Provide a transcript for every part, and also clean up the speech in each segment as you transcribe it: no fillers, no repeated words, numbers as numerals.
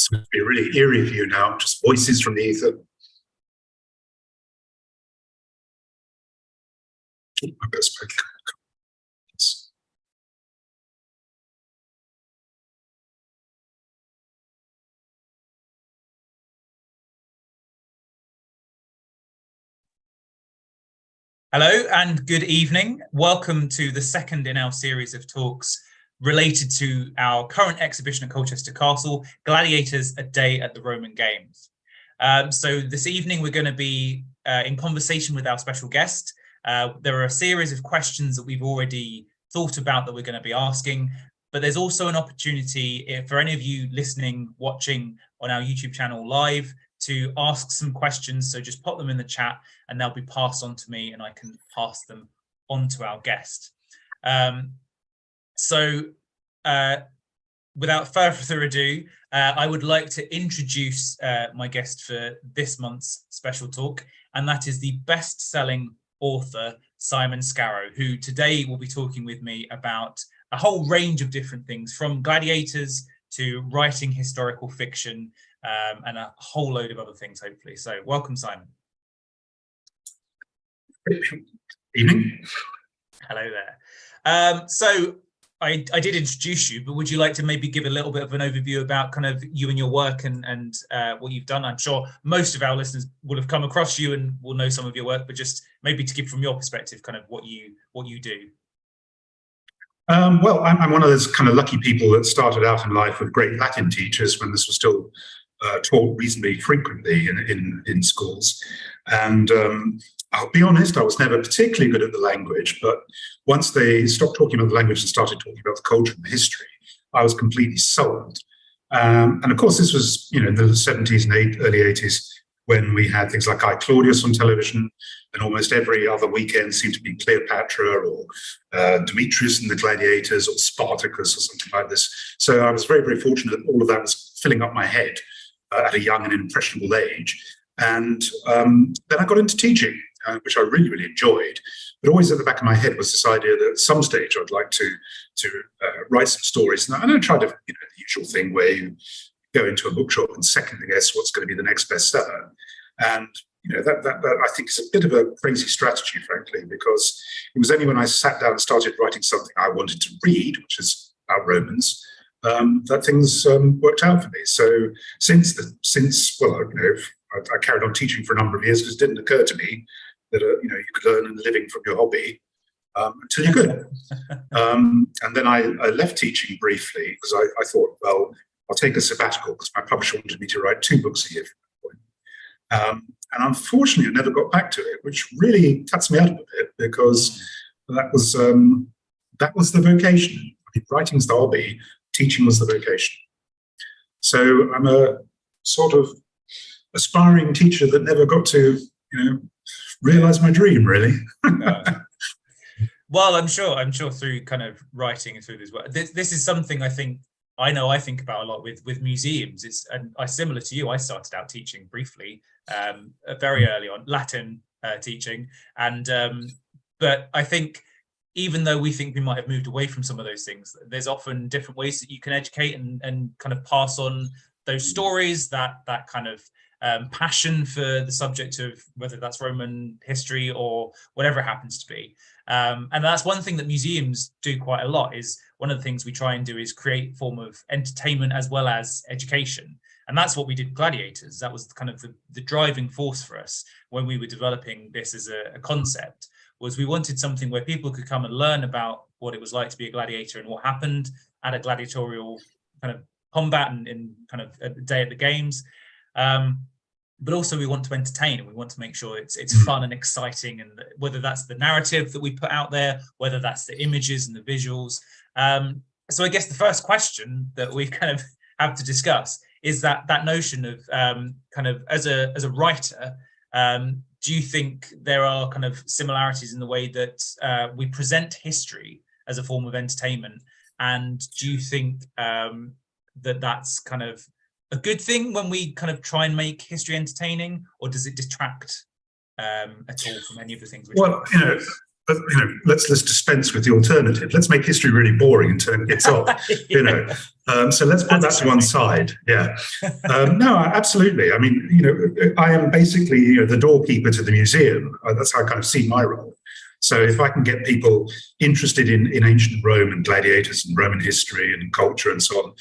It's going to be a really eerie view now, just voices from the ether. I best pick. Hello and good evening. Welcome to the second in our series of talks related to our current exhibition at Colchester Castle, Gladiators, A Day at the Roman Games. So this evening we're going to be in conversation with our special guest. There are a series of questions that we've already thought about that we're going to be asking, but there's also an opportunity for any of you listening, watching on our YouTube channel live to ask some questions. So just pop them in the chat and they'll be passed on to me and I can pass them on to our guest. Without further ado, I would like to introduce my guest for this month's special talk, and that is the best-selling author, Simon Scarrow, who today will be talking with me about a whole range of different things, from gladiators to writing historical fiction, and a whole load of other things, hopefully. So welcome, Simon. Evening. Hello there. So I did introduce you, but would you like to maybe give a little bit of an overview about kind of you and your work and what you've done? I'm sure most of our listeners will have come across you and will know some of your work, but just maybe to give from your perspective kind of what you do. Well, I'm one of those kind of lucky people that started out in life with great Latin teachers when this was still taught reasonably frequently in schools. And I'll be honest, I was never particularly good at the language, but once they stopped talking about the language and started talking about the culture and the history, I was completely sold. And of course, this was, in the 70s and early 80s, when we had things like I, Claudius on television, and almost every other weekend seemed to be Cleopatra or Demetrius and the Gladiators or Spartacus or something like this. So I was very, very fortunate that all of that was filling up my head at a young and impressionable age. And then I got into teaching, which I really, really enjoyed. But always at the back of my head was this idea that at some stage I'd like to write some stories. And I tried to, the usual thing where you go into a bookshop and second guess what's going to be the next bestseller. And that I think is a bit of a crazy strategy, frankly, because it was only when I sat down and started writing something I wanted to read, which is about Romans, that things worked out for me. So I carried on teaching for a number of years because it didn't occur to me that you could earn a living from your hobby until you could. And then I left teaching briefly because I thought, well, I'll take a sabbatical because my publisher wanted me to write 2 books a year from that point. And unfortunately, I never got back to it, which really cuts me out a bit because that was the vocation. I mean, writing's the hobby, teaching was the vocation. So I'm a sort of aspiring teacher that never got to, realize my dream, really. Well, I'm sure through kind of writing and through this work, this is something I think about a lot with museums. And similar to you, I started out teaching briefly, very early on, Latin teaching, and but I think even though we think we might have moved away from some of those things, there's often different ways that you can educate and kind of pass on those stories, that kind of passion for the subject of whether that's Roman history or whatever it happens to be. And that's one thing that museums do quite a lot. Is one of the things we try and do is create a form of entertainment as well as education. And that's what we did with Gladiators. That was kind of the driving force for us when we were developing this as a concept, was we wanted something where people could come and learn about what it was like to be a gladiator and what happened at a gladiatorial kind of combat and in kind of a day at the games. But also we want to entertain and we want to make sure it's fun and exciting, and whether that's the narrative that we put out there, whether that's the images and the visuals. So I guess the first question that we kind of have to discuss is that notion of kind of as a writer, do you think there are kind of similarities in the way that we present history as a form of entertainment? And do you think that that's kind of a good thing when we kind of try and make history entertaining, or does it detract at all from any of the things? Well, let's dispense with the alternative. Let's make history really boring and turn kids off. So let's put that to one side. Yeah. No, absolutely. I mean, I am basically the doorkeeper to the museum. That's how I kind of see my role. So if I can get people interested in ancient Rome and gladiators and Roman history and culture and so on,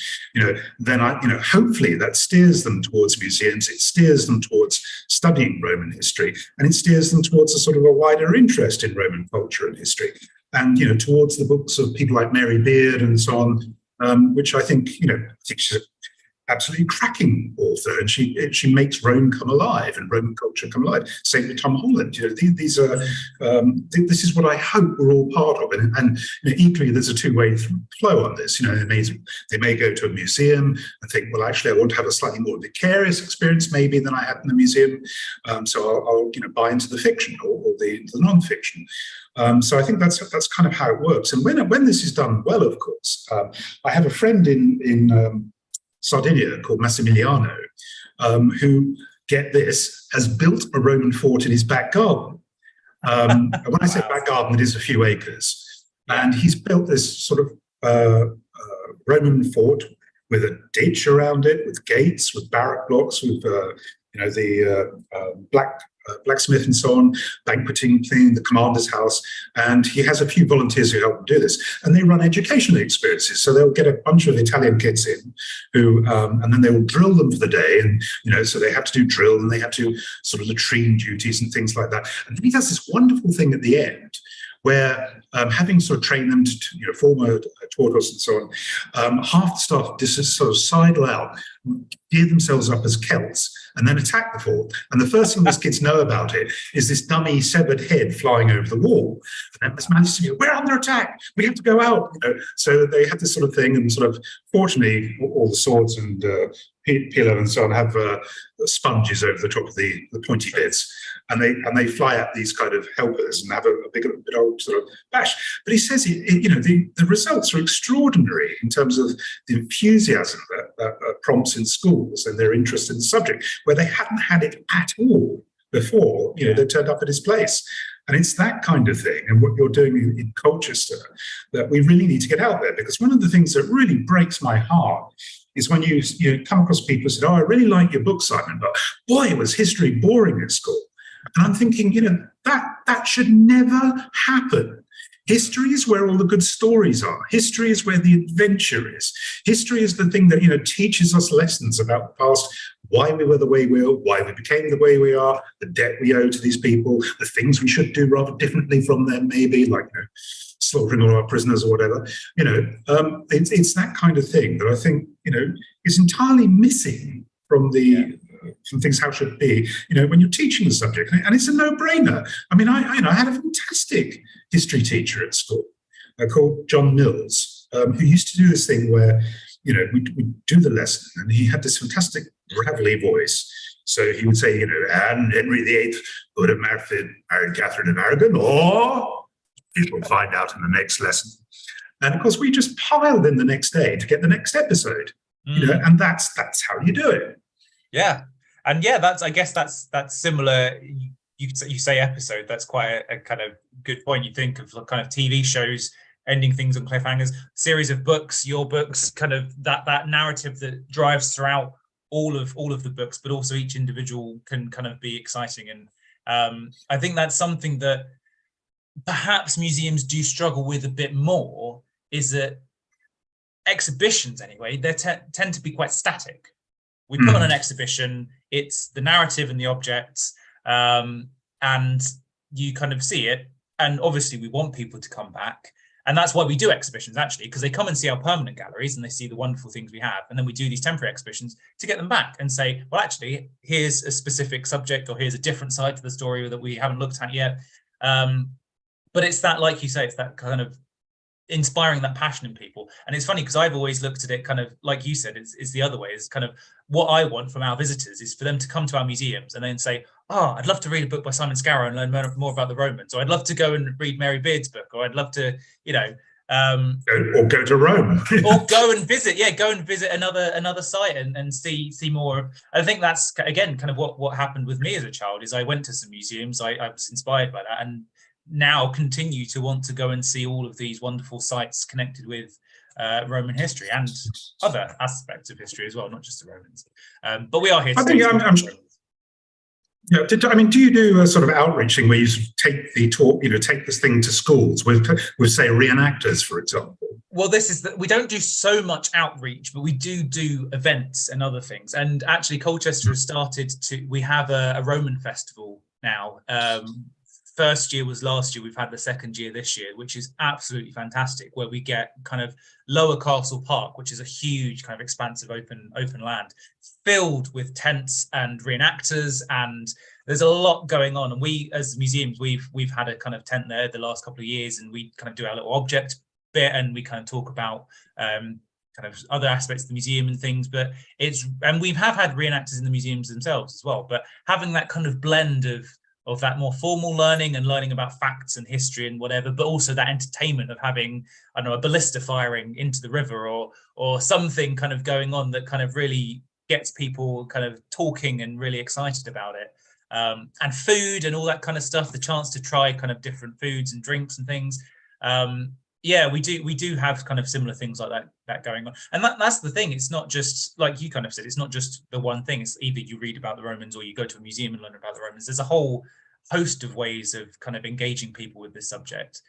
then hopefully that steers them towards museums. It steers them towards studying Roman history, and it steers them towards a sort of a wider interest in Roman culture and history, and towards the books of people like Mary Beard and so on, which I think she's absolutely cracking author, and she makes Rome come alive and Roman culture come alive. Same with Tom Holland. These are this is what I hope we're all part of, and equally there's a two-way flow on this. They may go to a museum and think, well, actually, I want to have a slightly more vicarious experience maybe than I had in the museum, so I'll buy into the fiction or the non-fiction. So I think that's kind of how it works. And when this is done well, of course, I have a friend in Sardinia called Massimiliano, who, get this, has built a Roman fort in his back garden. And when I say back garden, it is a few acres. And he's built this sort of Roman fort with a ditch around it, with gates, with barrack blocks, with the blacksmith and so on, banqueting thing, the commander's house, and he has a few volunteers who help him do this, and they run educational experiences. So they'll get a bunch of Italian kids in who, and then they will drill them for the day, and so they have to do drill, and they have to sort of latrine duties and things like that. And he does this wonderful thing at the end, where having sort of trained them to form a tortoise and so on, half the staff just sort of sidle out, gear themselves up as Celts, and then attack the fort. And the first thing those kids know about it is this dummy severed head flying over the wall. And then this man says, we're under attack, we have to go out. So they have this sort of thing, and sort of, fortunately, all the swords and pillow and so on have sponges over the top of the pointy bits, and they fly at these kind of helpers and have a big old sort of bash. But he says, the results are extraordinary in terms of the enthusiasm that prompts in schools and their interest in the subject, where they hadn't had it at all before. They turned up at his place. And it's that kind of thing, and what you're doing in Colchester, that we really need to get out there. Because one of the things that really breaks my heart is when you come across people who said, I really like your book, Simon, but boy, was history boring at school. And I'm thinking, that should never happen. History is where all the good stories are. History is where the adventure is. History is the thing that, teaches us lessons about the past, why we were the way we were, why we became the way we are, the debt we owe to these people, the things we should do rather differently from them, maybe, like slaughtering all our prisoners or whatever. It's that kind of thing that I think, is entirely missing from from things how should be, when you're teaching the subject. And it's a no-brainer. I mean, I had a fantastic history teacher at school called John Mills, who used to do this thing where, we'd do the lesson, and he had this fantastic gravelly voice. So he would say, and Henry VIII would have married Catherine of Aragon, or you'll find out in the next lesson. And of course, we just piled in the next day to get the next episode, and that's how you do it. Yeah. And I guess that's similar. You say episode, that's quite a kind of good point. You think of kind of TV shows ending things on cliffhangers, series of books, your books, kind of that narrative that drives throughout all of the books, but also each individual can kind of be exciting. And I think that's something that perhaps museums do struggle with a bit more, is that exhibitions anyway, they tend to be quite static. We put on an exhibition, it's the narrative and the objects, and you kind of see it. And obviously we want people to come back. And that's why we do exhibitions, actually, because they come and see our permanent galleries and they see the wonderful things we have. And then we do these temporary exhibitions to get them back and say, well, actually, here's a specific subject, or here's a different side to the story that we haven't looked at yet. But it's that, like you say, it's that kind of inspiring that passion in people. And it's funny because I've always looked at it kind of like you said, it's the other way. It's kind of what I want from our visitors is for them to come to our museums and then say, I'd love to read a book by Simon Scarrow and learn more about the Romans, or I'd love to go and read Mary Beard's book, or I'd love to, or go to Rome, or go and visit another site and see more. I think that's again kind of what happened with me as a child. Is I went to some museums, I was inspired by that, and now continue to want to go and see all of these wonderful sites connected with Roman history and other aspects of history as well, not just the Romans. But we are here to I think yeah. Do you do a sort of outreach thing where you take the talk, take this thing to schools with say reenactors, for example? Well, this is that we don't do so much outreach, but we do events and other things. And actually, Colchester has started to. We have a Roman festival now. First year was last year. We've had the second year this year, which is absolutely fantastic. Where we get kind of Lower Castle Park, which is a huge kind of expansive open land, filled with tents and reenactors, and there's a lot going on. And we, as museums, we've had a kind of tent there the last couple of years, and we kind of do our little object bit, and we kind of talk about kind of other aspects of the museum and things. But and we have had reenactors in the museums themselves as well. But having that kind of blend of that more formal learning and learning about facts and history and whatever, but also that entertainment of having, I don't know, a ballista firing into the river or something kind of going on that kind of really gets people kind of talking and really excited about it. And food and all that kind of stuff, the chance to try kind of different foods and drinks and things. Yeah, we do have kind of similar things like that going on. And that's the thing. It's not just, like you kind of said, it's not just the one thing. It's either you read about the Romans or you go to a museum and learn about the Romans. There's a whole host of ways of kind of engaging people with this subject.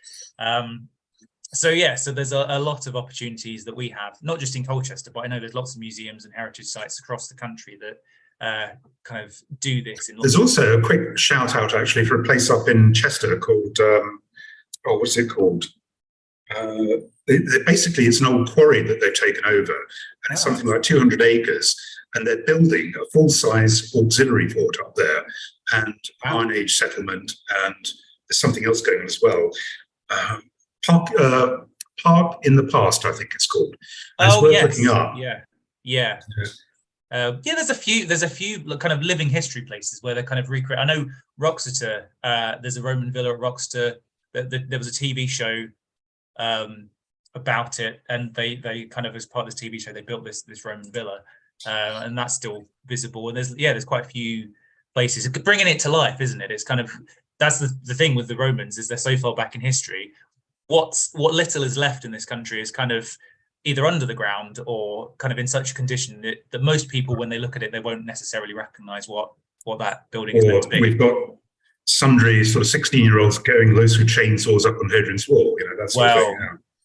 So there's a lot of opportunities that we have, not just in Colchester, but I know there's lots of museums and heritage sites across the country that kind of do this. There's also a quick shout out actually for a place up in Chester called, what's it called? Basically, it's an old quarry that they've taken over, and it's something like 200 acres, and they're building a full-size auxiliary fort up there, and Iron Age settlement, and there's something else going on as well. Park in the Past, I think it's called. It's worth looking up. Yeah. There's a few kind of living history places where they kind of recreate. I know Roxeter. There's a Roman villa at Roxeter. There was a TV show about it, and they kind of, as part of this TV show, they built this Roman villa, and that's still visible. And there's quite a few places bringing it to life, isn't it? It's kind of, that's the thing with the Romans, is they're so far back in history. What little is left in this country is kind of either under the ground or kind of in such a condition that most people, when they look at it, they won't necessarily recognize what that building is meant to be. We've got sundry sort of 16-year-olds going loose with chainsaws up on Hadrian's Wall. That sort of thing.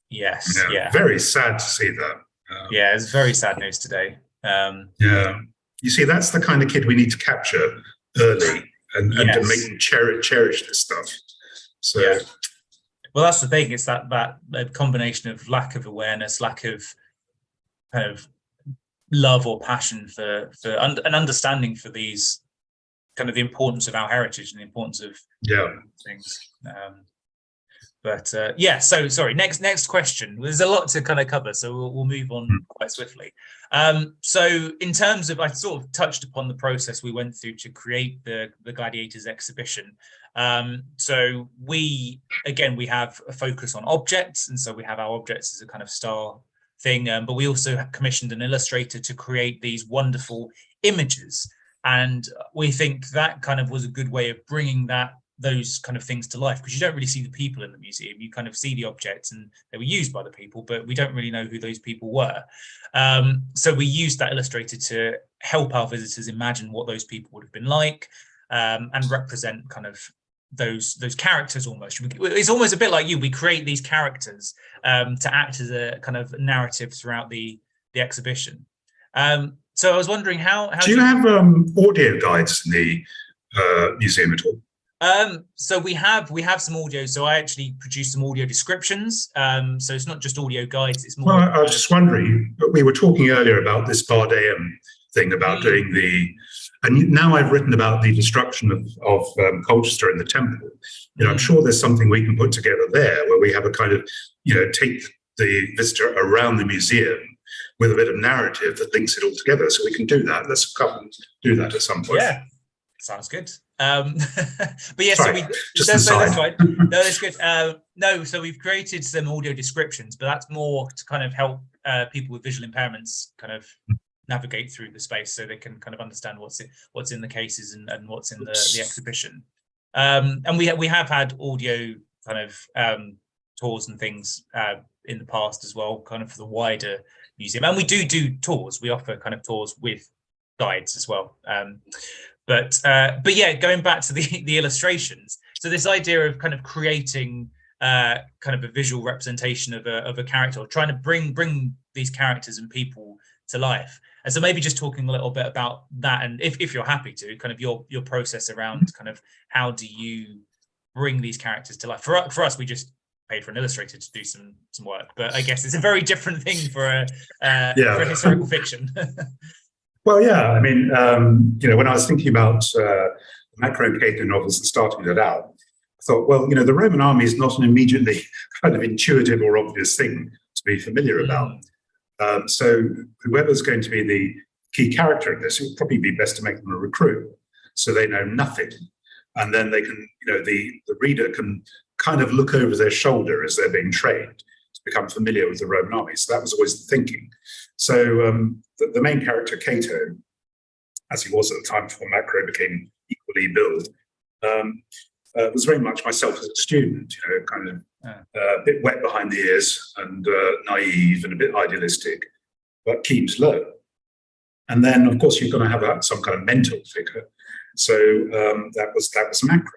Yes. Very sad to see that. It's very sad news today. You see, that's the kind of kid we need to capture early and to make them cherish this stuff. So. Yeah. Well, that's the thing. It's that combination of lack of awareness, lack of kind of love or passion for an understanding for these kind of the importance of our heritage and the importance of things. So sorry. Next question. There's a lot to kind of cover, so we'll move on quite swiftly. So in terms of, I sort of touched upon the process we went through to create the Gladiators exhibition. So we have a focus on objects, and so we have our objects as a kind of star thing, but we also commissioned an illustrator to create these wonderful images, and we think that kind of was a good way of bringing those kind of things to life, because you don't really see the people in the museum. You kind of see the objects and they were used by the people, but we don't really know who those people were. So we used that illustrator to help our visitors imagine what those people would have been like, and represent kind of those characters almost. It's almost a bit like you. We create these characters to act as a kind of narrative throughout the exhibition. So I was wondering how do you have audio guides in the museum at all? So we have some audio. So I actually produced some audio descriptions. So it's not just audio guides. It's more. Well, I was just wondering. We were talking earlier about this Bardeum thing about doing and now I've written about the destruction of Colchester and the temple. I'm sure there's something we can put together there where we have a kind of take the visitor around the museum with a bit of narrative that links it all together. So we can do that. Let's come and do that at some point. Yeah, sounds good. But yeah, sorry, that's right. No, that's good. No, so we've created some audio descriptions, but that's more to kind of help people with visual impairments kind of navigate through the space, so they can kind of understand what's in the cases and what's in the exhibition. And we have had audio kind of tours and things in the past as well, kind of for the wider museum. And we do tours. We offer kind of tours with guides as well. But yeah, going back to the illustrations. So this idea of kind of creating kind of a visual representation of a character, or trying to bring these characters and people to life. And so maybe just talking a little bit about that, and if you're happy to, kind of your process around kind of how do you bring these characters to life. For us, we just paid for an illustrator to do some work, but I guess it's a very different thing for for historical fiction. Well, yeah, I mean, when I was thinking about Macro and Cato novels and starting that out, I thought, well, the Roman army is not an immediately kind of intuitive or obvious thing to be familiar about. So whoever's going to be the key character in this, it would probably be best to make them a recruit, so they know nothing. And then they can, the reader can kind of look over their shoulder as they're being trained to become familiar with the Roman army. So that was always the thinking. So the main character, Cato, as he was at the time before Macro became equally billed, was very much myself as a student, kind of a bit wet behind the ears and naive and a bit idealistic, but keen to learn. And then, of course, you're going to have some kind of mentor figure. So that was Macro.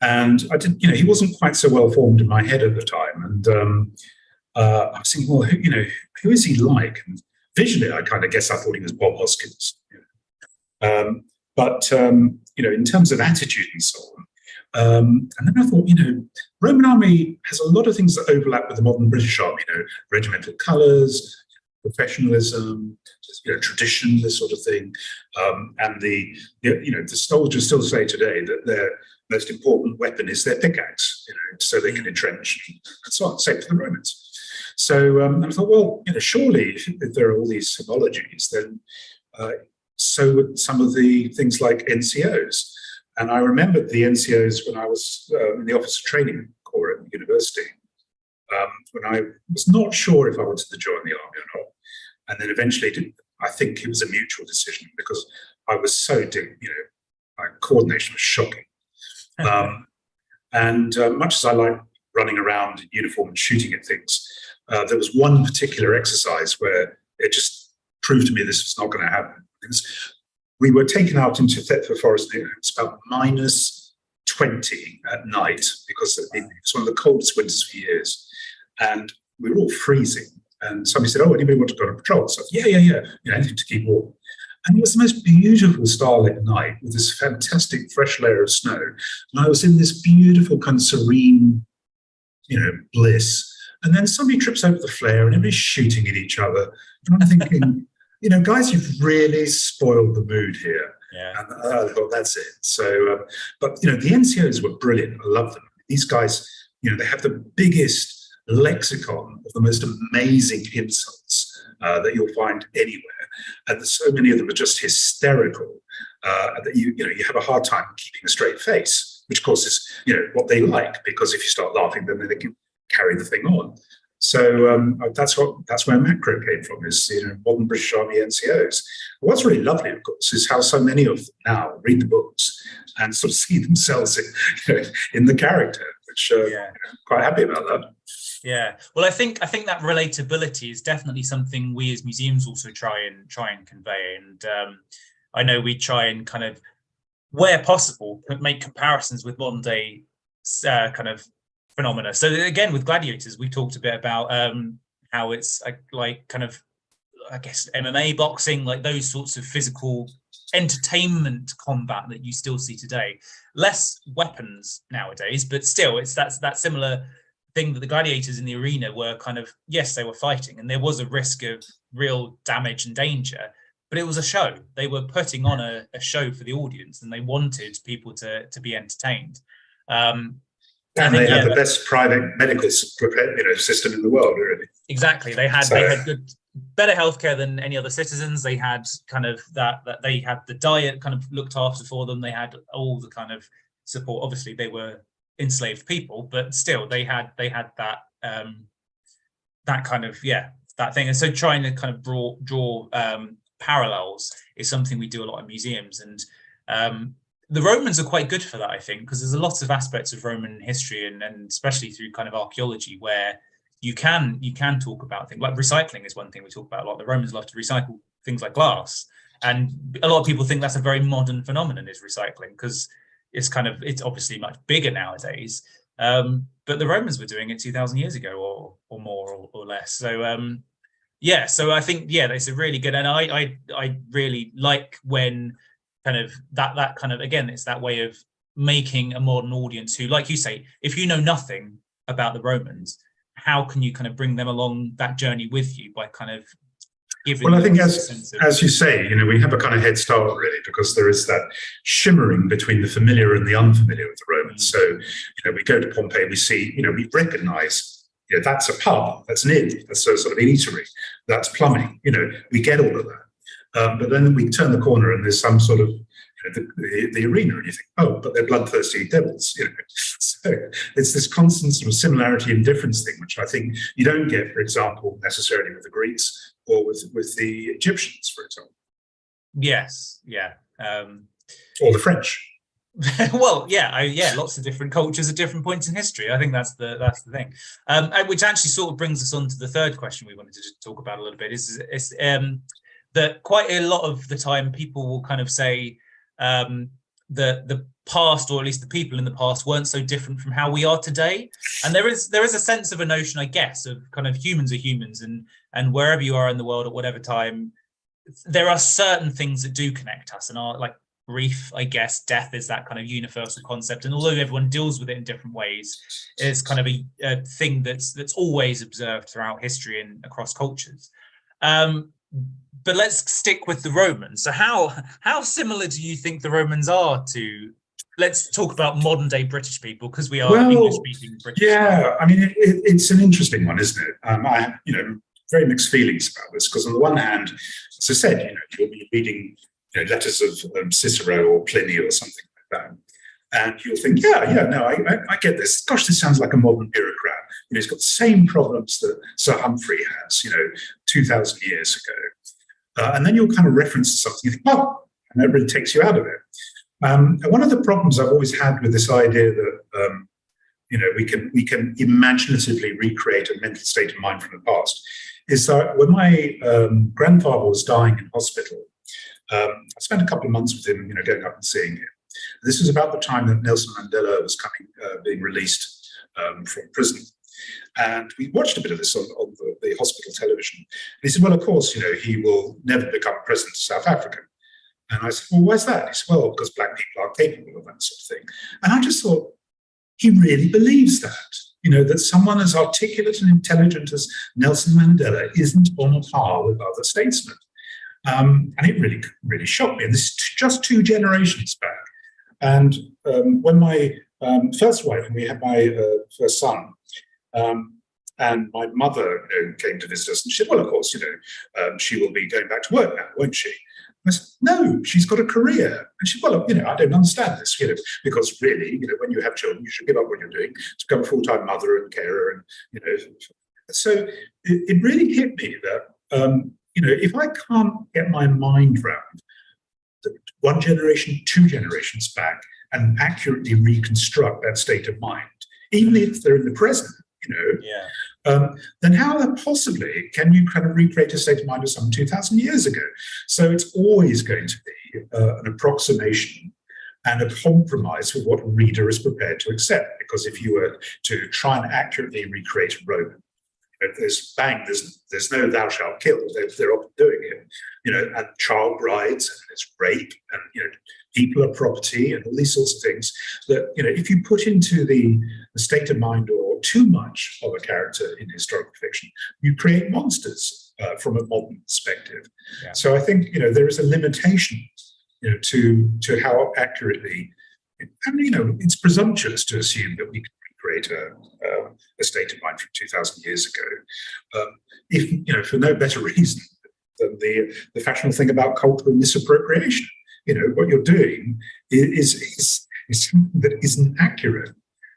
And I did, he wasn't quite so well formed in my head at the time. And I was thinking, well, who is he like? And visually, I kind of guess I thought he was Bob Hoskins. But in terms of attitude and so on, and then I thought, Roman army has a lot of things that overlap with the modern British army, regimental colours, professionalism, tradition, this sort of thing. And the soldiers still say today that their most important weapon is their pickaxe, so they can entrench and so on. Same for the Romans. So I thought, well, surely if there are all these symbologies, then so would some of the things like NCOs. And I remembered the NCOs when I was in the Officer Training Corps at the university, when I was not sure if I wanted to join the army or not. And then eventually, I think it was a mutual decision because I was so my coordination was shocking. And much as I like running around in uniform and shooting at things, there was one particular exercise where it just proved to me this was not going to happen. We were taken out into Thetford Forest, and it was about -20 at night because it was one of the coldest winters for years. And we were all freezing. And somebody said, oh, anybody want to go on a patrol? So I said, yeah, anything to keep warm. And it was the most beautiful starlit night with this fantastic fresh layer of snow. And I was in this beautiful kind of serene, bliss. And then somebody trips over the flare and everybody's shooting at each other. And I'm thinking, guys, you've really spoiled the mood here. Yeah. And I thought, that's it. So, but, the NCOs were brilliant. I love them. These guys, they have the biggest lexicon of the most amazing insults that you'll find anywhere. And so many of them are just hysterical that you have a hard time keeping a straight face, which of course is, what they like, because if you start laughing, then they can carry the thing on. So that's where Macro came from, is modern British Army NCOs. What's really lovely, of course, is how so many of them now read the books and sort of see themselves in the character, which quite happy about that. Yeah, well, I think that relatability is definitely something we as museums also try and convey. And I know we try and kind of, where possible, make comparisons with modern day kind of phenomena. So again, with Gladiators, we talked a bit about how it's like kind of, I guess, MMA, boxing, like those sorts of physical entertainment combat that you still see today. Less weapons nowadays, but still, it's that similar thing that the gladiators in the arena were kind of, yes, they were fighting, and there was a risk of real damage and danger, but it was a show. They were putting on a show for the audience, and they wanted people to be entertained. And they had the best private medical system in the world, really. Exactly. They had better healthcare than any other citizens. They had kind of that they had the diet kind of looked after for them. They had all the kind of support. Obviously, they were enslaved people, but still they had that that kind of that thing. And so trying to kind of draw parallels is something we do a lot in museums. And the Romans are quite good for that, I think, because there's a lot of aspects of Roman history and especially through kind of archaeology where you can talk about things like recycling is one thing we talk about a lot. The Romans love to recycle things like glass, and a lot of people think that's a very modern phenomenon, is recycling, because it's obviously much bigger nowadays. But the Romans were doing it 2,000 years ago or more or less. So yeah, so I think it's a really good, and I really like when kind of that kind of, again, it's that way of making a modern audience who, like you say, if you know nothing about the Romans, how can you kind of bring them along that journey with you by kind of giving well, I think sense of, as you say, we have a kind of head start really, because there is that shimmering between the familiar and the unfamiliar with the Romans. So, we go to Pompeii, we see, we recognize, that's a pub, that's an inn, that's a sort of an eatery, that's plumbing, we get all of that. But then we turn the corner and there's some sort of, the arena, and you think, oh, but they're bloodthirsty devils. So it's this constant sort of similarity and difference thing, which I think you don't get, for example, necessarily with the Greeks or with the Egyptians, for example. Yes, yeah. Or the French. Well, lots of different cultures at different points in history. I think that's the thing, which actually sort of brings us on to the third question we wanted to just talk about a little bit. Is that quite a lot of the time people will kind of say the past, or at least the people in the past, weren't so different from how we are today. And there is a sense of a notion, I guess, of kind of humans are humans, and wherever you are in the world at whatever time, there are certain things that do connect us, and are like grief, I guess. Death is that kind of universal concept, and although everyone deals with it in different ways, it's kind of a thing that's always observed throughout history and across cultures. But let's stick with the Romans. So how similar do you think the Romans are to, let's talk about modern day British people, because we are English speaking British. Yeah, I mean, it's an interesting one, isn't it? I have, very mixed feelings about this, because on the one hand, as I said, you'll be reading letters of Cicero or Pliny or something like that, and you'll think, I get this. Gosh, this sounds like a modern bureaucrat. He's got the same problems that Sir Humphrey has, 2,000 years ago. And then you'll kind of reference something, you think, oh, and that really takes you out of it. And one of the problems I've always had with this idea that, we can imaginatively recreate a mental state of mind from the past is that when my grandfather was dying in hospital, I spent a couple of months with him, going up and seeing him. This was about the time that Nelson Mandela was being released from prison. And we watched a bit of this on the hospital television. And he said, well, of course, he will never become president of South Africa. And I said, well, why's that? He said, well, because black people are capable of that sort of thing. And I just thought, he really believes that, that someone as articulate and intelligent as Nelson Mandela isn't on a par with other statesmen. And it really, really shocked me. And this is just 2 generations back. And when my first wife, when we had my first son, and my mother came to visit us, and she said, well, of course, she will be going back to work now, won't she? I said, no, she's got a career. And she said, well, I don't understand this, because really, when you have children, you should give up what you're doing to become a full-time mother and carer. And, so it really hit me that, if I can't get my mind around the 1 generation, 2 generations back and accurately reconstruct that state of mind, even if they're in the present, then how possibly can you kind of recreate a state of mind of some 2,000 years ago? So it's always going to be an approximation and a compromise with what a reader is prepared to accept. Because if you were to try and accurately recreate a Roman, there's no thou shalt kill. They're often doing it, and child brides, and there's rape, and people are property, and all these sorts of things that if you put into the state of mind or too much of a character in historical fiction, you create monsters from a modern perspective. Yeah. So I think there is a limitation to how accurately. It's presumptuous to assume that we can create a state of mind from 2,000 years ago, if for no better reason than the fashionable thing about cultural misappropriation. What you're doing is something that isn't accurate.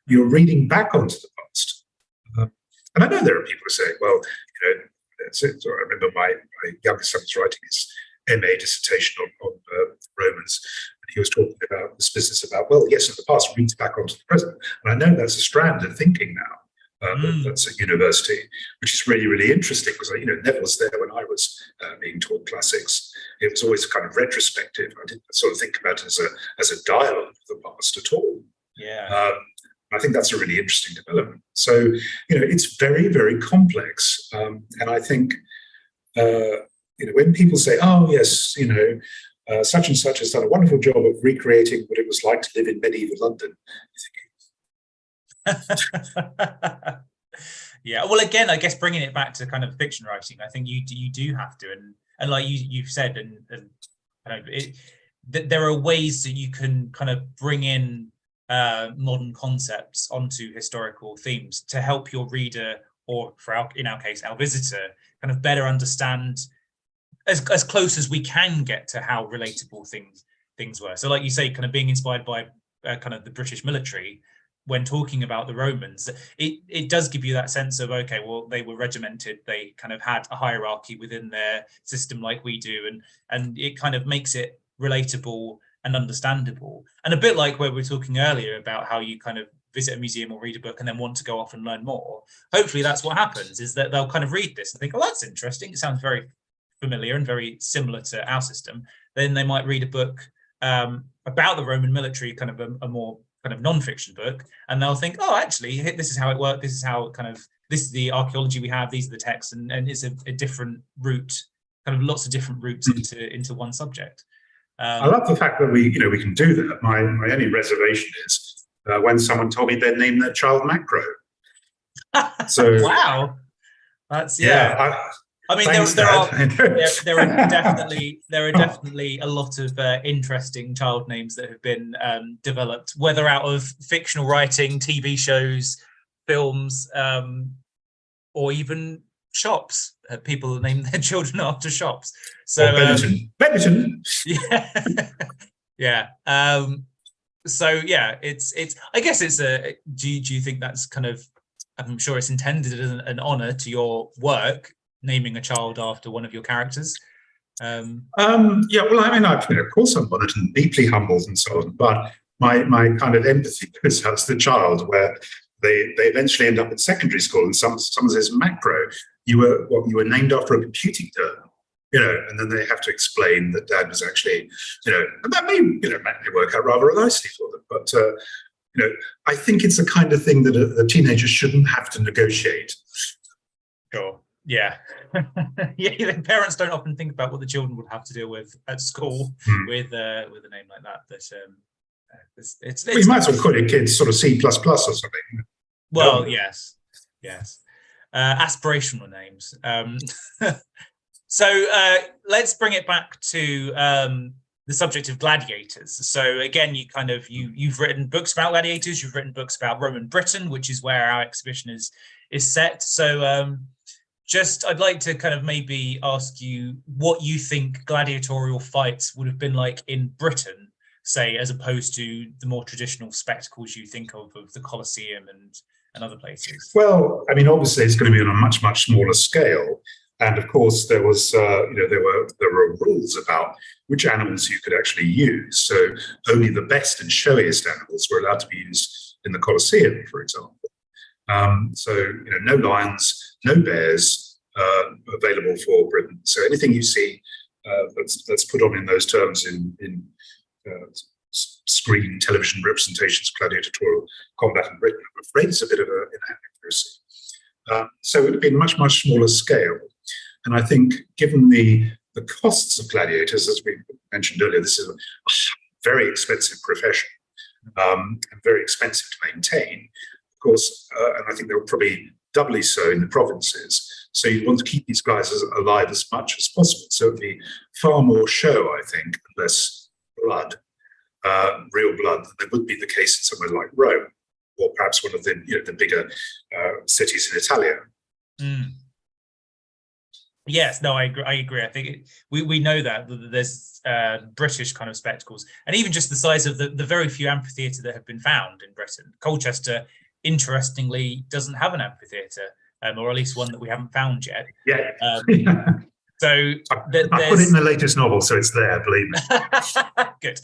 You're reading back onto the past. And I know there are people who say, well, so I remember my youngest son was writing his MA dissertation on Romans, he was talking about this business about, well, yes, in the past reads back onto the present. And I know that's a strand of thinking now. That's at university, which is really, really interesting because it never was there when I was being taught classics. It was always kind of retrospective. I didn't sort of think about it as a dialogue of the past at all. Yeah. I think that's a really interesting development. So, it's very, very complex. And I think, when people say, oh, yes, such and such has done a wonderful job of recreating what it was like to live in medieval London, Yeah, well, again, I guess bringing it back to kind of fiction writing, I think you do have to, and like you've said, and kind of there are ways that you can kind of bring in modern concepts onto historical themes to help your reader, or in our case, our visitor, kind of better understand as close as we can get to how relatable things were. So, like you say, kind of being inspired by kind of the British military. When talking about the Romans, it does give you that sense of, okay, well, they were regimented, they kind of had a hierarchy within their system like we do, and it kind of makes it relatable and understandable. And a bit like where we were talking earlier about how you kind of visit a museum or read a book and then want to go off and learn more. Hopefully that's what happens, is that they'll kind of read this and think, oh, that's interesting, it sounds very familiar and very similar to our system. Then they might read a book about the Roman military, kind of a more kind of non-fiction book, and they'll think, oh, actually, this is how it worked, this is how this is the archaeology we have, these are the texts, and it's a different route, kind of lots of different routes into one subject. I love the fact that we can do that. My only reservation is when someone told me they'd named their child Macro. So wow, that's I mean, there are definitely a lot of interesting child names that have been developed, whether out of fictional writing, TV shows, films, or even shops. People name their children after shops. So Benetton. Yeah, yeah. So yeah, it's. I guess it's a. Do you think that's kind of? I'm sure it's intended as an honor to your work, naming a child after one of your characters. Yeah, well, I mean, of course I'm honored and deeply humbled and so on, but my kind of empathy goes out to the child, where they eventually end up at secondary school and someone says, Macro, you were named after a computing term, and then they have to explain that Dad was actually, and that may work out rather nicely for them, but I think it's the kind of thing that a teenager shouldn't have to negotiate. Sure. Yeah. Yeah. The parents don't often think about what the children would have to deal with at school with a name like that. But it's you might as well call your kids sort of C++ or something. Well, yes. Aspirational names. So let's bring it back to the subject of gladiators. So again, you've written books about gladiators. You've written books about Roman Britain, which is where our exhibition is set. So I'd like to kind of maybe ask you what you think gladiatorial fights would have been like in Britain, say, as opposed to the more traditional spectacles you think of the Colosseum and other places. Well, I mean, obviously it's going to be on a much, much smaller scale. And of course, there was, there were rules about which animals you could actually use. So only the best and showiest animals were allowed to be used in the Colosseum, for example. So no lions, no bears available for Britain. So anything you see that's put on in those terms in screen television representations of gladiatorial combat in Britain, I'm afraid it's a bit of an inaccuracy. So it would have been much, much smaller scale. And I think given the costs of gladiators, as we mentioned earlier, this is a very expensive profession and very expensive to maintain. Of course, and I think they were probably doubly so in the provinces. So you'd want to keep these guys alive as much as possible. So it would be far more show, I think, and less blood, real blood, than there would be the case in somewhere like Rome, or perhaps one of the bigger cities in Italia. Mm. Yes, no, I agree. I think we know that there's British kind of spectacles, and even just the size of the very few amphitheatre that have been found in Britain. Colchester, interestingly, doesn't have an amphitheatre, or at least one that we haven't found yet. Yeah. So I put it in the latest novel, so it's there, believe me. Good.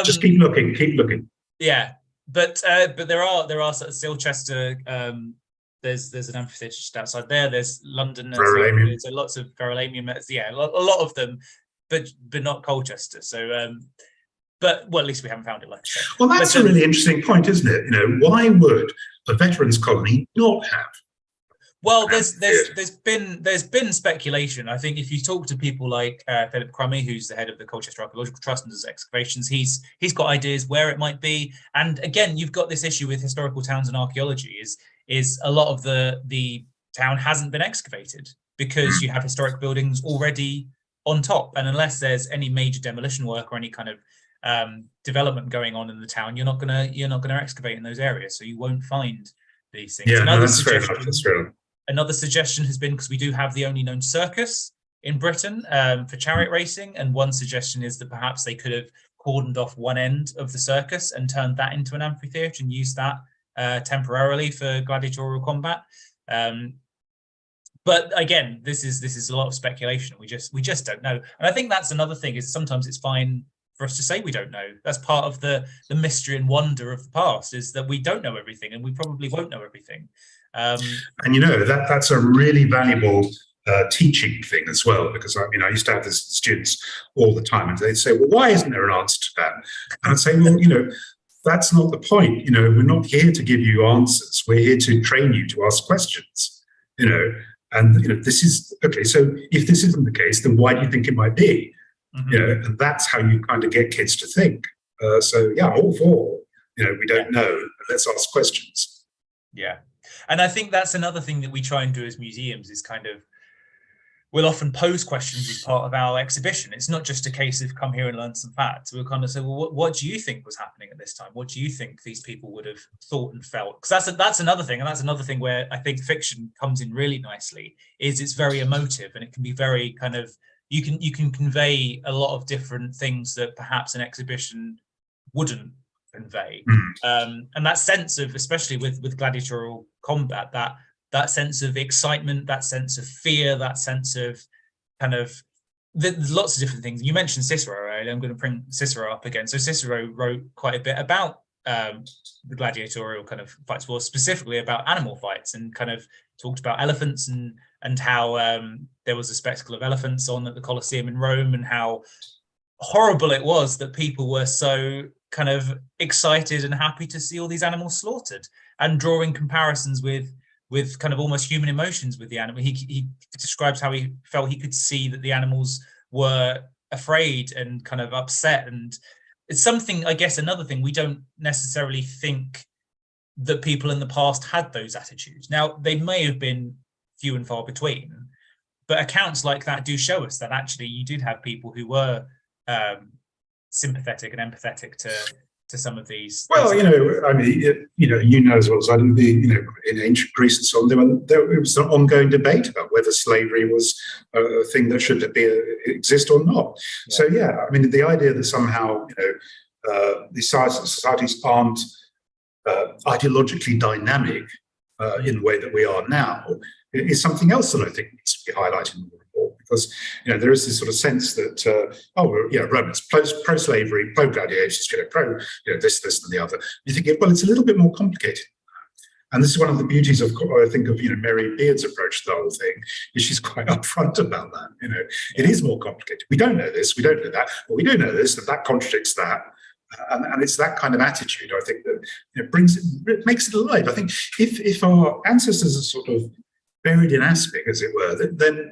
Just keep looking, keep looking. Yeah, but there are sort of Silchester. There's an amphitheatre just outside there. There's London. There's lots of Verulamium. Yeah, a lot of them, but not Colchester. So, but well, at least we haven't found it, like I said. Well, that's a really interesting point, isn't it? You know, why would a veterans colony not have? Well, there's been speculation. I think if you talk to people like Philip Crummy, who's the head of the Colchester Archaeological Trust and does excavations, he's got ideas where it might be. And again, you've got this issue with historical towns and archaeology is a lot of the town hasn't been excavated because you have historic buildings already on top, and unless there's any major demolition work or any kind of development going on in the town, you're not gonna excavate in those areas, so you won't find these things. Yeah, no, that's fair enough. That's fair enough. Another suggestion has been, because we do have the only known circus in Britain for chariot racing, and one suggestion is that perhaps they could have cordoned off one end of the circus and turned that into an amphitheatre and used that temporarily for gladiatorial combat. But again, this is a lot of speculation. We just don't know, and I think that's another thing. Is sometimes it's fine for us to say we don't know. That's part of the mystery and wonder of the past, is that we don't know everything, and we probably won't know everything. And you know, that's a really valuable teaching thing as well, because I used to have this students all the time, and they'd say, well, why isn't there an answer to that? And I'd say, well, you know, that's not the point. You know, we're not here to give you answers. We're here to train you to ask questions, you know, and, you know, this is, okay, so if this isn't the case, then why do you think it might be? Mm-hmm. You know, and that's how you kind of get kids to think. So yeah, all for, you know, we don't know, let's ask questions. Yeah. And I think that's another thing that we try and do as museums, is kind of, we'll often pose questions as part of our exhibition. It's not just a case of come here and learn some facts. We'll kind of say, well, what do you think was happening at this time? What do you think these people would have thought and felt? Because that's another thing, and that's another thing where I think fiction comes in really nicely, is it's very emotive, and it can be very kind of, you can convey a lot of different things that perhaps an exhibition wouldn't convey. And that sense of, especially with gladiatorial combat, that sense of excitement, that sense of fear, that sense of kind of, there's lots of different things. You mentioned Cicero, right? I'm going to bring Cicero up again. So Cicero wrote quite a bit about the gladiatorial kind of fights, well, specifically about animal fights, and kind of talked about elephants and how there was a spectacle of elephants on at the Colosseum in Rome, and how horrible it was that people were so kind of excited and happy to see all these animals slaughtered, and drawing comparisons with kind of almost human emotions with the animal. He describes how he felt he could see that the animals were afraid and kind of upset. And it's something, I guess, another thing, we don't necessarily think that people in the past had those attitudes. Now, they may have been few and far between, but accounts like that do show us that actually you did have people who were sympathetic and empathetic to some of these. Well, you know, I mean, you know as well as I do, in ancient Greece and so on, there was an ongoing debate about whether slavery was a thing that should exist or not. Yeah. So, yeah, I mean, the idea that somehow, these societies aren't ideologically dynamic in the way that we are now is something else that I think needs to be highlighted in the report, because there is this sort of sense that Romans pro-slavery, pro-gladiators, pro this and the other. You think, well, it's a little bit more complicated. And this is one of the beauties of, I think, of Mary Beard's approach to the whole thing, is she's quite upfront about that. It is more complicated. We don't know this, we don't know that, but we do know this, that contradicts that. And it's that kind of attitude, I think, that makes it alive. I think if our ancestors are sort of buried in aspic, as it were, then